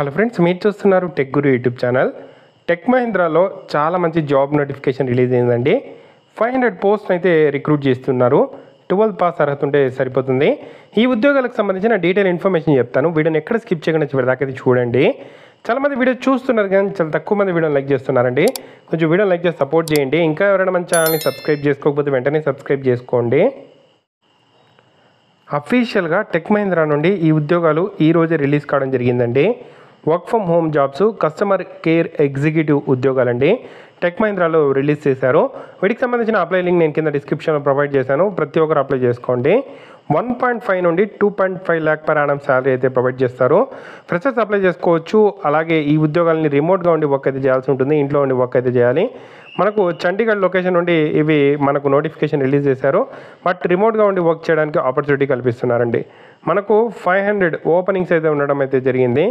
Hello friends, మీరు చూస్తున్నారు tech గురు YouTube channel. Tech మహీంద్రాలో చాలా మంచి జాబ్ నోటిఫికేషన్ రిలీజ్ అయిందండి. 500 పోస్ట్ అయితే రిక్రూట్ చేస్తున్నారు. 12 పాస్ అర్హత ఉంటే సరిపోతుంది. ఈ ఉద్యోగాలకు సంబంధించిన డీటెయిల్ ఇన్ఫర్మేషన్ చెప్తాను. వీడియోని ఎక్కడ స్కిప్ చేయకుండా చివరిదాకా అయితే చూడండి. చాలామంది వీడియో చూస్తున్నారు కానీ చాలా తక్కువ మంది వీడియోని లైక్ చేస్తున్నారండి. కొంచెం వీడియోని లైక్ చేసి సపోర్ట్ చేయండి. ఇంకా ఎవరైనా మన ఛానల్ని సబ్స్క్రైబ్ చేసుకోకపోతే వెంటనే సబ్స్క్రైబ్ చేసుకోండి. అఫీషియల్గా టెక్ మహీంద్రా నుండి ఈ ఉద్యోగాలు ఈరోజే రిలీజ్ కావడం జరిగిందండి. Work from home jobs, customer care executive ఉద్యోగాలండి టెక్ మహీంద్రాలో రిలీజ్ చేశారు. వీటికి సంబంధించిన అప్లై లింక్ నేను కింద డిస్క్రిప్షన్లో ప్రొవైడ్ చేశాను. ప్రతి ఒక్కరు అప్లై చేసుకోండి. 1.5 నుండి 2.5 lakh per annum శాలరీ అయితే ప్రొవైడ్ చేస్తారు. ఫ్రెషర్స్ అప్లై చేసుకోవచ్చు. అలాగే ఈ ఉద్యోగాలని రిమోట్గా ఉండి వర్క్ అయితే చేయాల్సి ఉంటుంది. ఇంట్లో ఉండి వర్క్ అయితే చేయాలి. మనకు చండీగఢ్ లొకేషన్ నుండి ఇవి మనకు నోటిఫికేషన్ రిలీజ్ చేశారు. బట్ రిమోట్గా ఉండి వర్క్ చేయడానికి ఆపర్చునిటీ కల్పిస్తున్నారండి. మనకు 500 ఓపెనింగ్స్ అయితే ఉండడం అయితే జరిగింది.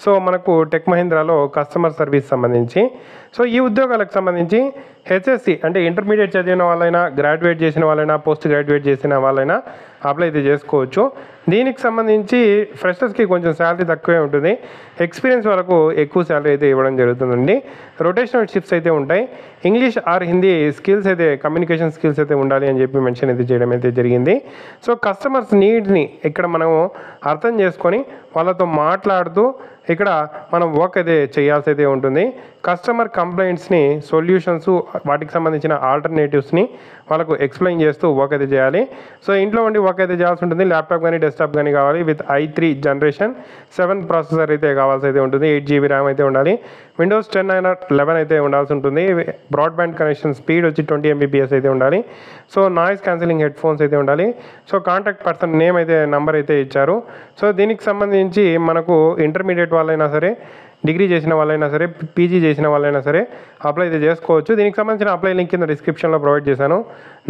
సో మనకు టెక్ మహీంద్రాలో కస్టమర్ సర్వీస్ సంబంధించి సో ఈ ఉద్యోగాలకు సంబంధించి హెచ్ఎస్సి అంటే ఇంటర్మీడియట్ చదివిన వాళ్ళైనా, గ్రాడ్యుయేట్ చేసిన వాళ్ళైనా, పోస్ట్ గ్రాడ్యుయేట్ చేసిన వాళ్ళైనా అప్లై అయితే చేసుకోవచ్చు. దీనికి సంబంధించి ఫ్రెషర్స్కి కొంచెం శాలరీ తక్కువే ఉంటుంది. ఎక్స్పీరియన్స్ వాళ్ళకు ఎక్కువ శాలరీ అయితే ఇవ్వడం జరుగుతుందండి. రొటేషనల్ షిఫ్ట్స్ అయితే ఉంటాయి. ఇంగ్లీష్ ఆర్ హిందీ స్కిల్స్ అయితే, కమ్యూనికేషన్ స్కిల్స్ అయితే ఉండాలి అని చెప్పి మెన్షన్ అయితే చేయడం అయితే జరిగింది. సో కస్టమర్స్ నీడ్ని ఇక్కడ మనము అర్థం చేసుకొని వాళ్ళతో మాట్లాడుతూ ఇక్కడ మనం వర్క్ అయితే చేయాల్సి అయితే ఉంటుంది. కస్టమర్ కంప్లైంట్స్ని, సొల్యూషన్స్, వాటికి సంబంధించిన ఆల్టర్నేటివ్స్ని వాళ్ళకు ఎక్స్ప్లెయిన్ చేస్తూ వర్క్ అయితే చేయాలి. సో ఇంట్లో ఉండి వర్క్ అయితే చేయాల్సి ఉంటుంది. ల్యాప్టాప్ కానీ డెస్క్టాప్ కానీ కావాలి. విత్ i3 జనరేషన్ 7 ప్రాసెసర్ అయితే కావాల్సి అయితే ఉంటుంది. 8 GB ర్యామ్ అయితే ఉండాలి. విండోస్ 10 అయినా 11 అయితే ఉండాల్సి ఉంటుంది. బ్రాడ్బ్యాండ్ కనెక్షన్ స్పీడ్ వచ్చి 20 Mbps అయితే ఉండాలి. So noise cancelling head phones అయితే ఉండాలి. సో కాంటాక్ట్ పర్సన్ నేమ్ అయితే నంబర్ అయితే ఇచ్చారు. సో దీనికి సంబంధించి మనకు ఇంటర్మీడియట్ వాళ్ళైనా సరే, డిగ్రీ చేసిన వాళ్ళైనా సరే, పీజీ చేసిన వాళ్ళైనా సరే అప్లై అయితే చేసుకోవచ్చు. దీనికి సంబంధించిన అప్లై లింక్ కింద డిస్క్రిప్షన్లో ప్రొవైడ్ చేశాను.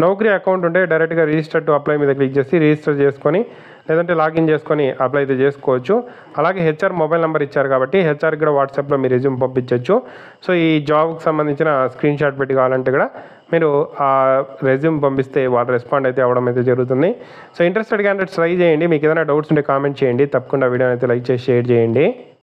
నౌకరీ అకౌంట్ ఉంటే డైరెక్ట్గా రిజిస్టర్ టు అప్లై మీద క్లిక్ చేసి రిజిస్టర్ చేసుకొని, లేదంటే లాగిన్ చేసుకొని అప్లై అయితే చేసుకోవచ్చు. అలాగే హెచ్ఆర్ మొబైల్ నెంబర్ ఇచ్చారు కాబట్టి హెచ్ఆర్కి కూడా వాట్సాప్లో మీ రెజ్యూమ్ పంపించవచ్చు. సో ఈ జాబ్కి సంబంధించిన స్క్రీన్ షాట్ పెట్టి కావాలంటే కూడా మీరు ఆ రెజ్యూమ్ పంపిస్తే వాళ్ళు రెస్పాండ్ అయితే అవ్వడం అయితే జరుగుతుంది. సో ఇంట్రెస్టెడ్ క్యాండిడేట్స్ ట్రై చేయండి. మీకు ఏదైనా డౌట్స్ ఉంటే కామెంట్ చేయండి. తప్పకుండా వీడియోని అయితే లైక్ చేసి షేర్ చేయండి.